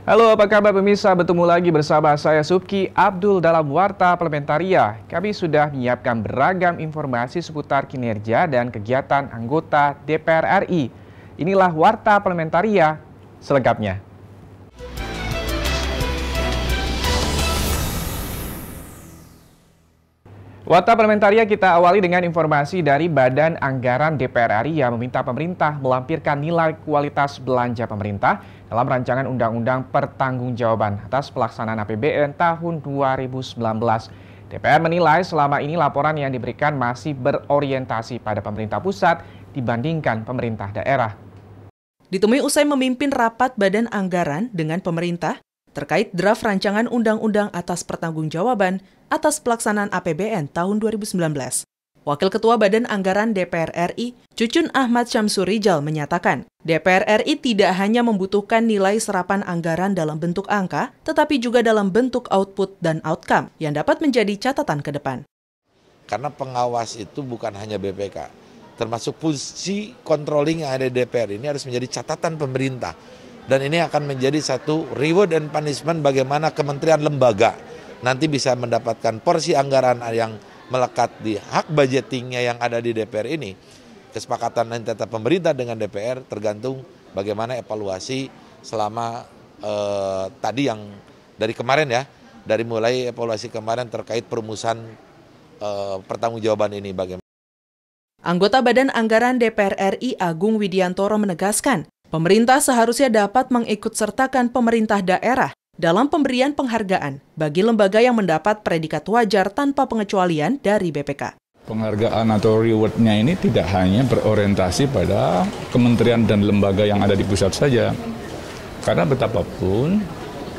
Halo, apa kabar pemirsa? Bertemu lagi bersama saya Subki Abdul dalam Warta Parlementaria. Kami sudah menyiapkan beragam informasi seputar kinerja dan kegiatan anggota DPR RI. Inilah Warta Parlementaria selengkapnya. Warta Parlementaria kita awali dengan informasi dari Badan Anggaran DPR RI yang meminta pemerintah melampirkan nilai kualitas belanja pemerintah dalam rancangan Undang-Undang Pertanggungjawaban atas pelaksanaan APBN tahun 2019. DPR menilai selama ini laporan yang diberikan masih berorientasi pada pemerintah pusat dibandingkan pemerintah daerah. Ditemui usai memimpin rapat Badan Anggaran dengan pemerintah terkait draft rancangan Undang-Undang atas Pertanggungjawaban atas pelaksanaan APBN tahun 2019. Wakil Ketua Badan Anggaran DPR RI, Cucun Ahmad Syamsurijal menyatakan, DPR RI tidak hanya membutuhkan nilai serapan anggaran dalam bentuk angka, tetapi juga dalam bentuk output dan outcome yang dapat menjadi catatan ke depan. Karena pengawas itu bukan hanya BPK, termasuk fungsi controlling yang ada di DPR ini harus menjadi catatan pemerintah. Dan ini akan menjadi satu reward and punishment bagaimana kementerian lembaga nanti bisa mendapatkan porsi anggaran yang melekat di hak budgetingnya yang ada di DPR ini. Kesepakatan antara pemerintah dengan DPR tergantung bagaimana evaluasi selama tadi yang dari kemarin ya, dari mulai evaluasi kemarin terkait perumusan pertanggungjawaban ini bagaimana. Anggota Badan Anggaran DPR RI Agung Widiantoro menegaskan, pemerintah seharusnya dapat mengikutsertakan pemerintah daerah dalam pemberian penghargaan bagi lembaga yang mendapat predikat wajar tanpa pengecualian dari BPK. Penghargaan atau reward-nya ini tidak hanya berorientasi pada kementerian dan lembaga yang ada di pusat saja. Karena betapapun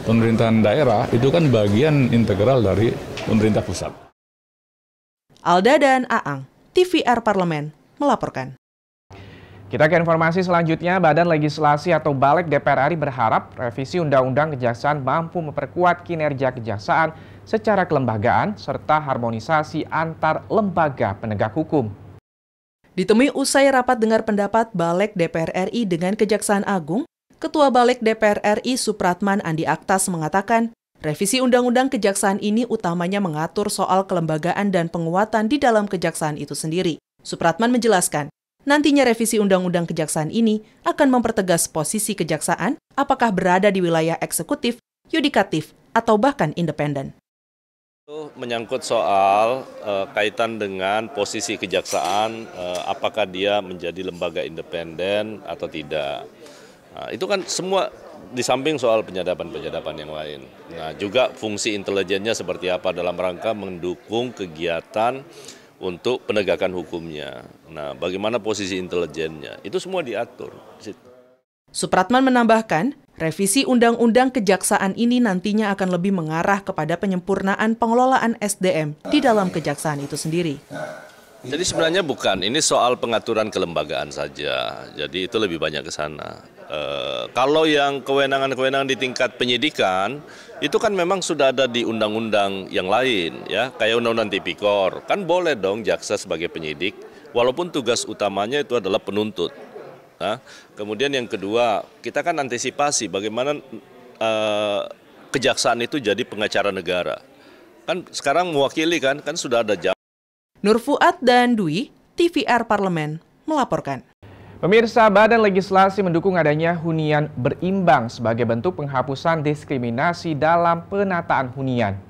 pemerintahan daerah itu kan bagian integral dari pemerintah pusat. Alda dan Aang, TVR Parlemen, melaporkan. Kita ke informasi selanjutnya, Badan Legislasi atau Balik DPR RI berharap revisi Undang-Undang Kejaksaan mampu memperkuat kinerja kejaksaan secara kelembagaan serta harmonisasi antar lembaga penegak hukum. Ditemui usai rapat dengar pendapat Balik DPR RI dengan Kejaksaan Agung, Ketua Balik DPR RI Supratman Andi Aktas mengatakan, revisi Undang-Undang Kejaksaan ini utamanya mengatur soal kelembagaan dan penguatan di dalam kejaksaan itu sendiri. Supratman menjelaskan, nantinya revisi Undang-Undang Kejaksaan ini akan mempertegas posisi kejaksaan apakah berada di wilayah eksekutif, yudikatif, atau bahkan independen. Itu menyangkut soal kaitan dengan posisi kejaksaan, apakah dia menjadi lembaga independen atau tidak. Nah, itu kan semua di samping soal penyadapan-penyadapan yang lain. Nah, juga fungsi intelijennya seperti apa dalam rangka mendukung kegiatan untuk penegakan hukumnya. Nah, bagaimana posisi intelijennya? Itu semua diatur. Supratman menambahkan, revisi Undang-Undang Kejaksaan ini nantinya akan lebih mengarah kepada penyempurnaan pengelolaan SDM di dalam kejaksaan itu sendiri. Jadi sebenarnya bukan, ini soal pengaturan kelembagaan saja. Jadi itu lebih banyak ke sana. Kalau yang kewenangan-kewenangan di tingkat penyidikan, itu kan memang sudah ada di undang-undang yang lain, ya, kayak undang-undang tipikor. Kan boleh dong jaksa sebagai penyidik, walaupun tugas utamanya itu adalah penuntut. Nah, kemudian yang kedua, kita kan antisipasi bagaimana kejaksaan itu jadi pengacara negara. Kan sekarang mewakili kan sudah ada jam. Nur Fuad dan Dwi, TVR Parlemen, melaporkan. Pemirsa, Badan Legislasi mendukung adanya hunian berimbang sebagai bentuk penghapusan diskriminasi dalam penataan hunian.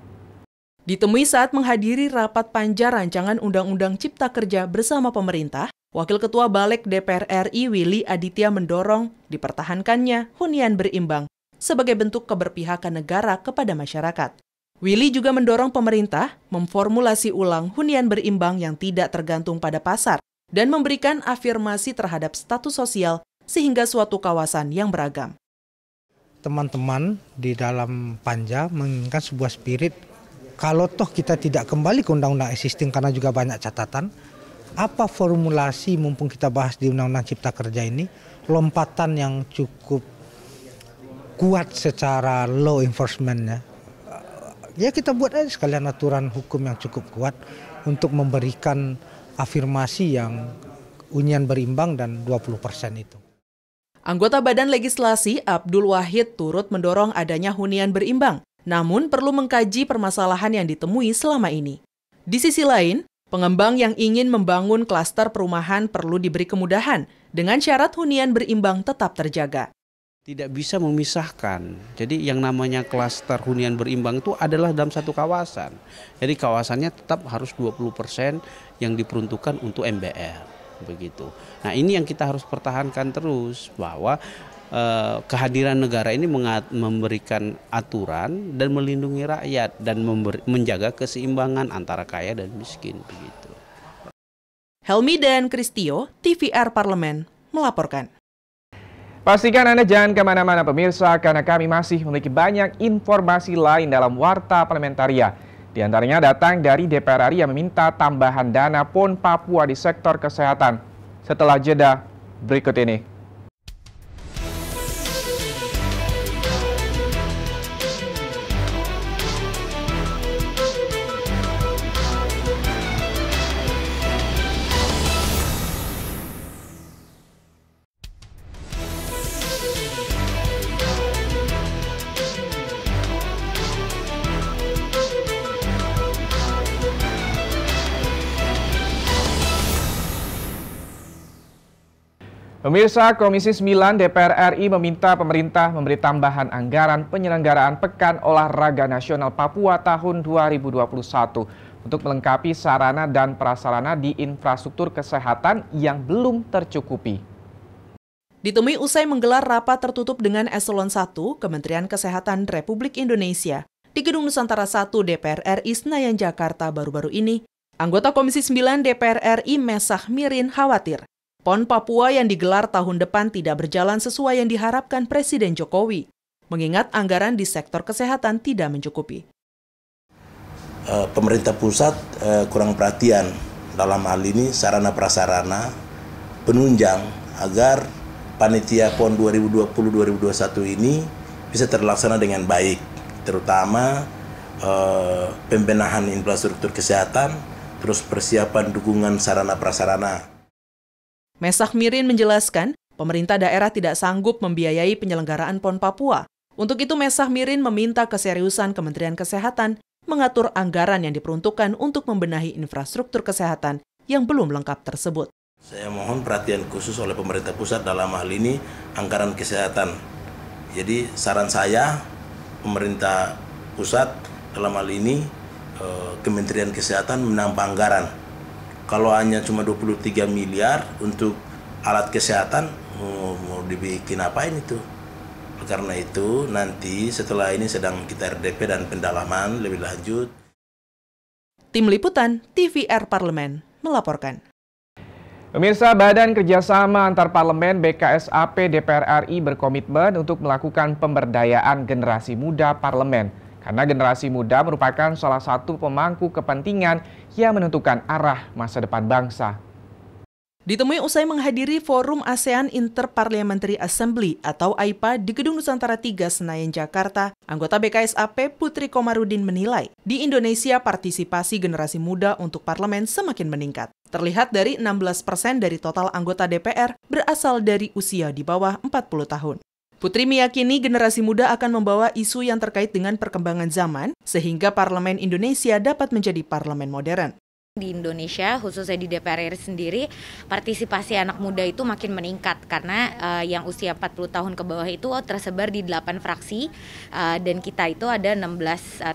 Ditemui saat menghadiri rapat panja rancangan Undang-Undang Cipta Kerja bersama pemerintah, Wakil Ketua Balik DPR RI Willy Aditya mendorong dipertahankannya hunian berimbang sebagai bentuk keberpihakan negara kepada masyarakat. Willy juga mendorong pemerintah memformulasi ulang hunian berimbang yang tidak tergantung pada pasar dan memberikan afirmasi terhadap status sosial sehingga suatu kawasan yang beragam. Teman-teman di dalam panja menginginkan sebuah spirit, kalau toh kita tidak kembali ke undang-undang existing karena juga banyak catatan, apa formulasi mumpung kita bahas di Undang-Undang Cipta Kerja ini, lompatan yang cukup kuat secara law enforcement-nya. Ya kita buat aja sekalian aturan hukum yang cukup kuat untuk memberikan afirmasi yang hunian berimbang dan 20% itu. Anggota Badan Legislasi Abdul Wahid turut mendorong adanya hunian berimbang, namun perlu mengkaji permasalahan yang ditemui selama ini. Di sisi lain, pengembang yang ingin membangun klaster perumahan perlu diberi kemudahan dengan syarat hunian berimbang tetap terjaga. Tidak bisa memisahkan. Jadi yang namanya klaster hunian berimbang itu adalah dalam satu kawasan. Jadi kawasannya tetap harus 20% yang diperuntukkan untuk MBR. Begitu. Nah ini yang kita harus pertahankan terus, bahwa kehadiran negara ini memberikan aturan dan melindungi rakyat dan menjaga keseimbangan antara kaya dan miskin. Begitu. Helmi dan Kristio, TVR Parlemen, melaporkan. Pastikan Anda jangan kemana-mana pemirsa, karena kami masih memiliki banyak informasi lain dalam Warta Parlementaria. Di antaranya datang dari DPR RI yang meminta tambahan dana PON Papua di sektor kesehatan. Setelah jeda berikut ini. Pemirsa, Komisi 9 DPR RI meminta pemerintah memberi tambahan anggaran penyelenggaraan Pekan Olahraga Nasional Papua tahun 2021 untuk melengkapi sarana dan prasarana di infrastruktur kesehatan yang belum tercukupi. Ditemui usai menggelar rapat tertutup dengan Eselon 1 Kementerian Kesehatan Republik Indonesia di Gedung Nusantara 1 DPR RI Senayan, Jakarta baru-baru ini, anggota Komisi 9 DPR RI Mesah Mirin khawatir PON Papua yang digelar tahun depan tidak berjalan sesuai yang diharapkan Presiden Jokowi, mengingat anggaran di sektor kesehatan tidak mencukupi. Pemerintah pusat kurang perhatian dalam hal ini sarana prasarana penunjang agar panitia PON 2020-2021 ini bisa terlaksana dengan baik, terutama pembenahan infrastruktur kesehatan, terus persiapan dukungan sarana prasarana. Mesah Mirin menjelaskan, pemerintah daerah tidak sanggup membiayai penyelenggaraan PON Papua. Untuk itu Mesah Mirin meminta keseriusan Kementerian Kesehatan mengatur anggaran yang diperuntukkan untuk membenahi infrastruktur kesehatan yang belum lengkap tersebut. Saya mohon perhatian khusus oleh pemerintah pusat dalam hal ini anggaran kesehatan. Jadi saran saya, pemerintah pusat dalam hal ini Kementerian Kesehatan menambah anggaran. Kalau hanya cuma 23 miliar untuk alat kesehatan, mau dibikin apain itu? Karena itu nanti setelah ini sedang kita RDP dan pendalaman lebih lanjut. Tim Liputan TVR Parlemen melaporkan. Pemirsa, Badan Kerjasama Antar Parlemen BKSAP DPR RI berkomitmen untuk melakukan pemberdayaan generasi muda parlemen. Karena generasi muda merupakan salah satu pemangku kepentingan yang menentukan arah masa depan bangsa. Ditemui usai menghadiri Forum ASEAN Interparliamentary Assembly atau AIPA di Gedung Nusantara 3 Senayan, Jakarta, anggota BKSAP Putri Komarudin menilai, di Indonesia partisipasi generasi muda untuk parlemen semakin meningkat. Terlihat dari 16% dari total anggota DPR berasal dari usia di bawah 40 tahun. Putri meyakini generasi muda akan membawa isu yang terkait dengan perkembangan zaman sehingga parlemen Indonesia dapat menjadi parlemen modern. Di Indonesia, khususnya di DPR RI sendiri, partisipasi anak muda itu makin meningkat karena yang usia 40 tahun ke bawah itu tersebar di 8 fraksi dan kita itu ada 16,30%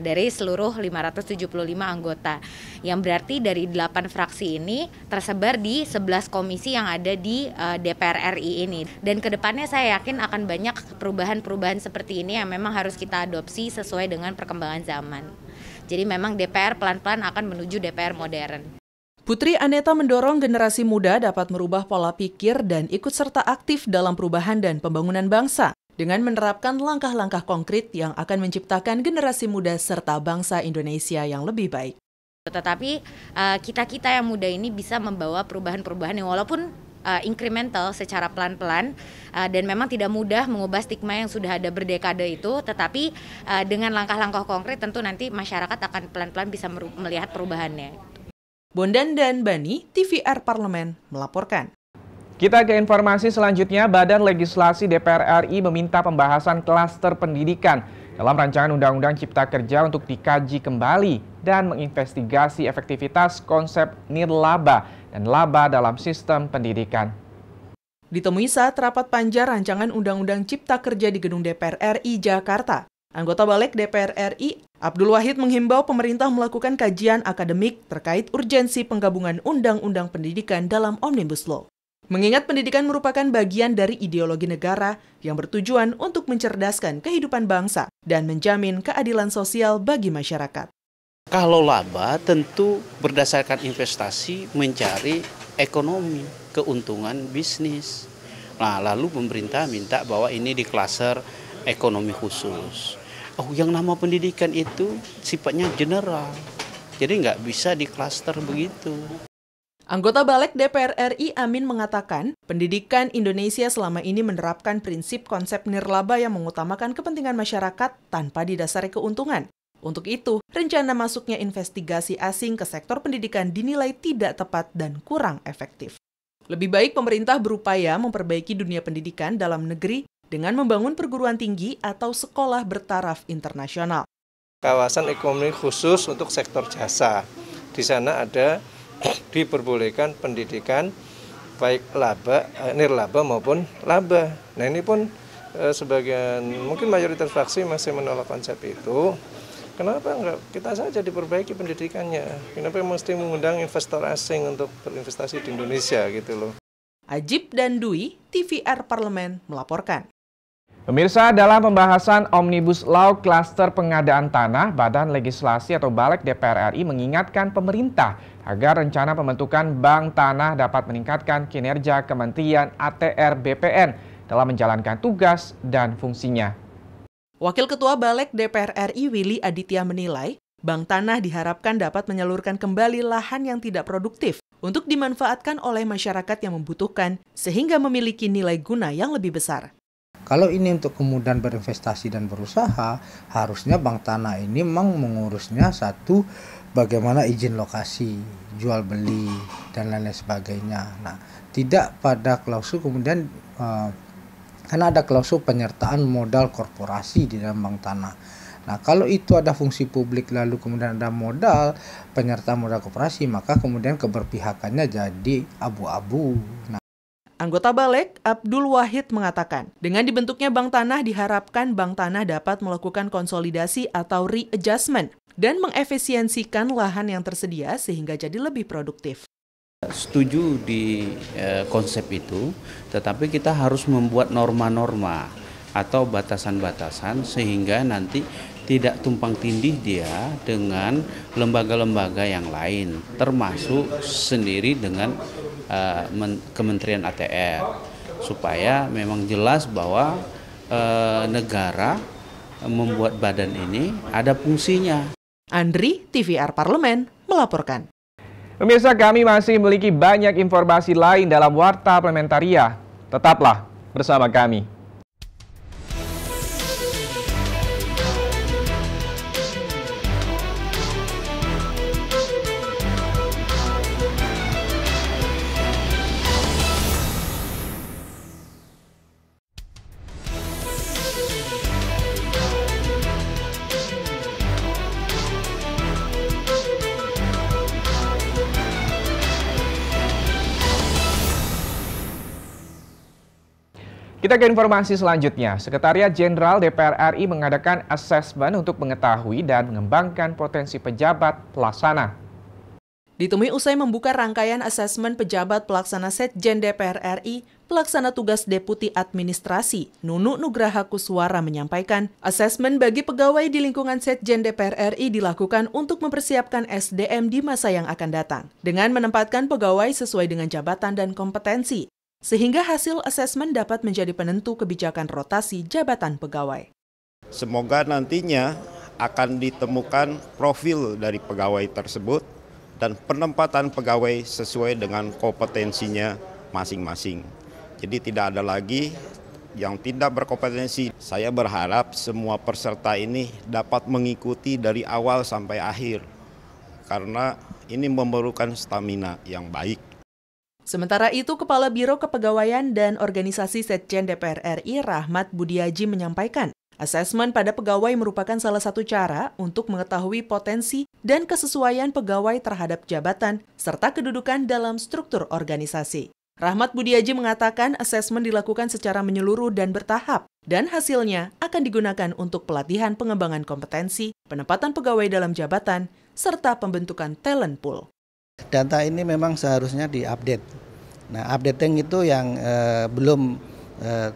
dari seluruh 575 anggota. Yang berarti dari 8 fraksi ini tersebar di 11 komisi yang ada di DPR RI ini. Dan kedepannya saya yakin akan banyak perubahan-perubahan seperti ini yang memang harus kita adopsi sesuai dengan perkembangan zaman. Jadi memang DPR pelan-pelan akan menuju DPR modern. Putri Aneta mendorong generasi muda dapat merubah pola pikir dan ikut serta aktif dalam perubahan dan pembangunan bangsa dengan menerapkan langkah-langkah konkret yang akan menciptakan generasi muda serta bangsa Indonesia yang lebih baik. Tetapi kita-kita yang muda ini bisa membawa perubahan-perubahan yang walaupun incremental secara pelan-pelan dan memang tidak mudah mengubah stigma yang sudah ada berdekade itu, tetapi dengan langkah-langkah konkret tentu nanti masyarakat akan pelan-pelan bisa melihat perubahannya. Bondan dan Bani, TVR Parlemen melaporkan. Kita ke informasi selanjutnya, Badan Legislasi DPR RI meminta pembahasan klaster pendidikan dalam rancangan Undang-Undang Cipta Kerja untuk dikaji kembali dan menginvestigasi efektivitas konsep nirlaba dan laba dalam sistem pendidikan. Ditemui saat rapat panja rancangan Undang-Undang Cipta Kerja di Gedung DPR RI Jakarta, anggota Balik DPR RI, Abdul Wahid menghimbau pemerintah melakukan kajian akademik terkait urgensi penggabungan Undang-Undang Pendidikan dalam Omnibus Law. Mengingat pendidikan merupakan bagian dari ideologi negara yang bertujuan untuk mencerdaskan kehidupan bangsa dan menjamin keadilan sosial bagi masyarakat. Kalau laba tentu berdasarkan investasi mencari ekonomi, keuntungan bisnis. Nah, lalu pemerintah minta bahwa ini di klaster ekonomi khusus. Oh, yang nama pendidikan itu sifatnya general, jadi nggak bisa di klaster begitu. Anggota Balik DPR RI Amin mengatakan, pendidikan Indonesia selama ini menerapkan prinsip konsep nirlaba yang mengutamakan kepentingan masyarakat tanpa didasari keuntungan. Untuk itu, rencana masuknya investigasi asing ke sektor pendidikan dinilai tidak tepat dan kurang efektif. Lebih baik pemerintah berupaya memperbaiki dunia pendidikan dalam negeri dengan membangun perguruan tinggi atau sekolah bertaraf internasional. Kawasan ekonomi khusus untuk sektor jasa. Di sana ada diperbolehkan pendidikan baik nirlaba maupun laba. Nah, ini pun sebagian mungkin mayoritas fraksi masih menolak konsep itu. Kenapa enggak kita saja diperbaiki pendidikannya? Kenapa mesti mengundang investor asing untuk berinvestasi di Indonesia gitu loh. Ajib dan Dwi, TVR Parlemen melaporkan. Pemirsa, dalam pembahasan Omnibus Law Klaster Pengadaan Tanah, Badan Legislasi atau Balik DPR RI mengingatkan pemerintah agar rencana pembentukan Bank Tanah dapat meningkatkan kinerja Kementerian ATR BPN dalam menjalankan tugas dan fungsinya. Wakil Ketua Balik DPR RI Willy Aditya menilai, Bank Tanah diharapkan dapat menyalurkan kembali lahan yang tidak produktif untuk dimanfaatkan oleh masyarakat yang membutuhkan sehingga memiliki nilai guna yang lebih besar. Kalau ini untuk kemudian berinvestasi dan berusaha, harusnya Bank Tanah ini memang mengurusnya satu, bagaimana izin lokasi, jual beli, dan lain-lain sebagainya. Nah, tidak pada klausul kemudian, karena ada klausul penyertaan modal korporasi di dalam Bank Tanah. Nah, kalau itu ada fungsi publik lalu kemudian ada modal, penyertaan modal korporasi, maka kemudian keberpihakannya jadi abu-abu. Nah, Anggota Balik, Abdul Wahid mengatakan, dengan dibentuknya Bank Tanah diharapkan Bank Tanah dapat melakukan konsolidasi atau readjustment dan mengefisiensikan lahan yang tersedia sehingga jadi lebih produktif. Setuju di konsep itu, tetapi kita harus membuat norma-norma atau batasan-batasan sehingga nanti tidak tumpang tindih dia dengan lembaga-lembaga yang lain, termasuk sendiri dengan Kementerian ATR, supaya memang jelas bahwa negara membuat badan ini ada fungsinya. Andri, TVR Parlemen, melaporkan. Pemirsa, kami masih memiliki banyak informasi lain dalam Warta Parlementaria. Tetaplah bersama kami. Kita ke informasi selanjutnya. Sekretariat Jenderal DPR RI mengadakan asesmen untuk mengetahui dan mengembangkan potensi pejabat pelaksana. Ditemui usai membuka rangkaian asesmen pejabat pelaksana Setjen DPR RI, pelaksana tugas Deputi Administrasi, Nunu Nugraha Kuswara menyampaikan, asesmen bagi pegawai di lingkungan Setjen DPR RI dilakukan untuk mempersiapkan SDM di masa yang akan datang, dengan menempatkan pegawai sesuai dengan jabatan dan kompetensi, sehingga hasil asesmen dapat menjadi penentu kebijakan rotasi jabatan pegawai. Semoga nantinya akan ditemukan profil dari pegawai tersebut dan penempatan pegawai sesuai dengan kompetensinya masing-masing. Jadi tidak ada lagi yang tidak berkompetensi. Saya berharap semua peserta ini dapat mengikuti dari awal sampai akhir, karena ini memerlukan stamina yang baik. Sementara itu, Kepala Biro Kepegawaian dan Organisasi Setjen DPR RI Rahmat Budiaji menyampaikan, asesmen pada pegawai merupakan salah satu cara untuk mengetahui potensi dan kesesuaian pegawai terhadap jabatan serta kedudukan dalam struktur organisasi. Rahmat Budiaji mengatakan asesmen dilakukan secara menyeluruh dan bertahap, dan hasilnya akan digunakan untuk pelatihan pengembangan kompetensi, penempatan pegawai dalam jabatan, serta pembentukan talent pool. Data ini memang seharusnya diupdate. Nah, updating itu yang belum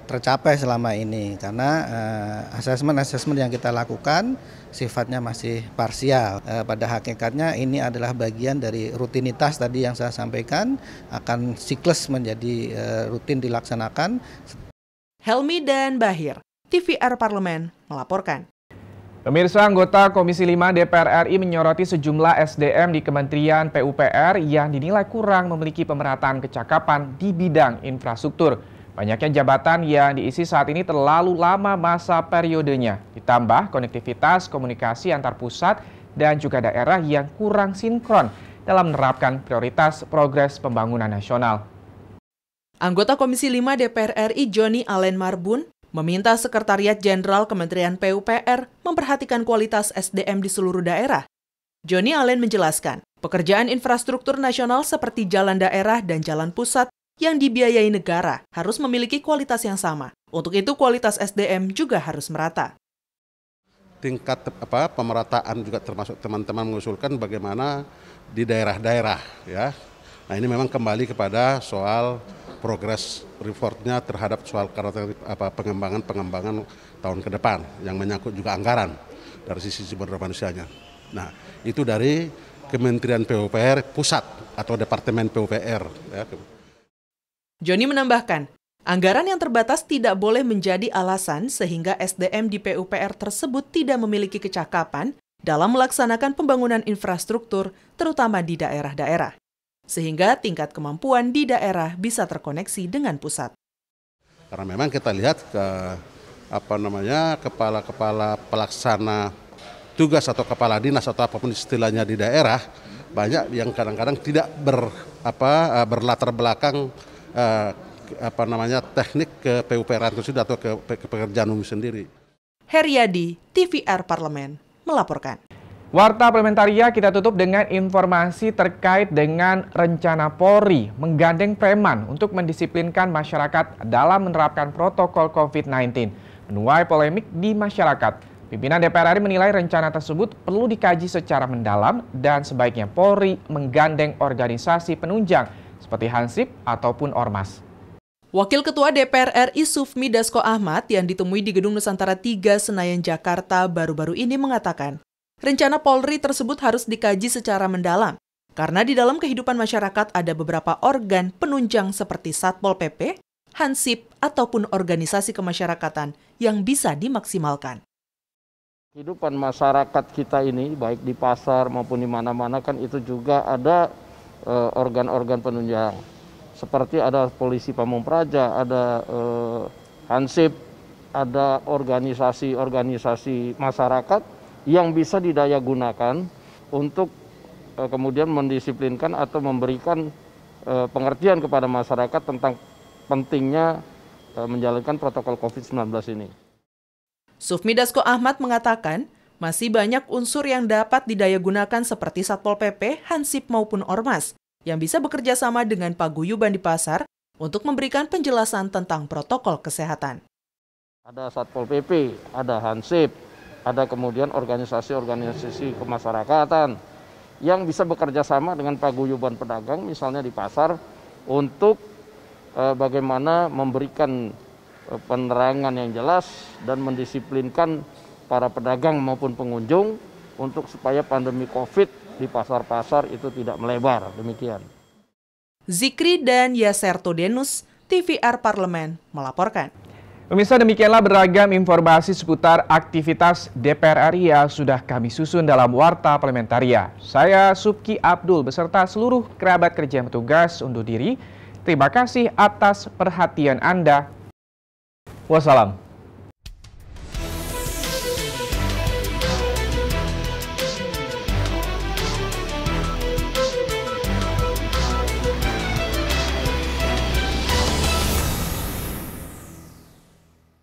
tercapai selama ini karena asesmen yang kita lakukan sifatnya masih parsial. Pada hakikatnya ini adalah bagian dari rutinitas tadi yang saya sampaikan, akan siklus menjadi rutin dilaksanakan. Helmi dan Bahir, TVR Parlemen melaporkan. Pemirsa, anggota Komisi 5 DPR RI menyoroti sejumlah SDM di Kementerian PUPR yang dinilai kurang memiliki pemerataan kecakapan di bidang infrastruktur. Banyaknya jabatan yang diisi saat ini terlalu lama masa periodenya, ditambah konektivitas komunikasi antar pusat dan juga daerah yang kurang sinkron dalam menerapkan prioritas progres pembangunan nasional. Anggota Komisi 5 DPR RI Johnny Allen Marbun meminta Sekretariat Jenderal Kementerian PUPR memperhatikan kualitas SDM di seluruh daerah. Johnny Allen menjelaskan, pekerjaan infrastruktur nasional seperti jalan daerah dan jalan pusat yang dibiayai negara harus memiliki kualitas yang sama. Untuk itu kualitas SDM juga harus merata. Tingkat pemerataan juga termasuk teman-teman mengusulkan bagaimana di daerah-daerah ya. Nah, ini memang kembali kepada soal progres reportnya terhadap soal pengembangan tahun ke depan yang menyangkut juga anggaran dari sisi sumber daya manusianya. Nah, itu dari Kementerian PUPR pusat atau Departemen PUPR. Ya. Johnny menambahkan, anggaran yang terbatas tidak boleh menjadi alasan sehingga SDM di PUPR tersebut tidak memiliki kecakapan dalam melaksanakan pembangunan infrastruktur, terutama di daerah-daerah, sehingga tingkat kemampuan di daerah bisa terkoneksi dengan pusat. Karena memang kita lihat kepala-kepala pelaksana tugas atau kepala dinas atau apapun istilahnya di daerah banyak yang kadang-kadang tidak berlatar belakang teknik ke PUPR itu atau ke pekerjaan umum sendiri. Heriadi, TVR Parlemen melaporkan. Warta Parlementaria kita tutup dengan informasi terkait dengan rencana Polri menggandeng preman untuk mendisiplinkan masyarakat dalam menerapkan protokol COVID-19. Menuai polemik di masyarakat. Pimpinan DPR RI menilai rencana tersebut perlu dikaji secara mendalam dan sebaiknya Polri menggandeng organisasi penunjang seperti Hansip ataupun Ormas. Wakil Ketua DPR RI Sufmi Dasko Ahmad yang ditemui di Gedung Nusantara 3 Senayan, Jakarta baru-baru ini mengatakan, rencana Polri tersebut harus dikaji secara mendalam, karena di dalam kehidupan masyarakat ada beberapa organ penunjang seperti Satpol PP, Hansip, ataupun organisasi kemasyarakatan yang bisa dimaksimalkan. Kehidupan masyarakat kita ini, baik di pasar maupun di mana-mana kan itu juga ada organ-organ penunjang. Seperti ada Polisi Pamung Praja, ada Hansip, ada organisasi-organisasi masyarakat yang bisa didayagunakan untuk kemudian mendisiplinkan atau memberikan pengertian kepada masyarakat tentang pentingnya menjalankan protokol COVID-19 ini. Sufmi Dasko Ahmad mengatakan, masih banyak unsur yang dapat didayagunakan seperti Satpol PP, Hansip maupun Ormas, yang bisa bekerja sama dengan paguyuban di pasar untuk memberikan penjelasan tentang protokol kesehatan. Ada Satpol PP, ada Hansip, ada kemudian organisasi-organisasi kemasyarakatan yang bisa bekerja sama dengan paguyuban pedagang misalnya di pasar untuk bagaimana memberikan penerangan yang jelas dan mendisiplinkan para pedagang maupun pengunjung untuk supaya pandemi COVID di pasar-pasar itu tidak melebar. Demikian. Zikri dan Yaserto Denus, TVR Parlemen melaporkan. Pemirsa, demikianlah beragam informasi seputar aktivitas DPR RI yang sudah kami susun dalam Warta Parlementaria. Saya Subki Abdul beserta seluruh kerabat kerja yang bertugas undur diri. Terima kasih atas perhatian Anda. Wassalam.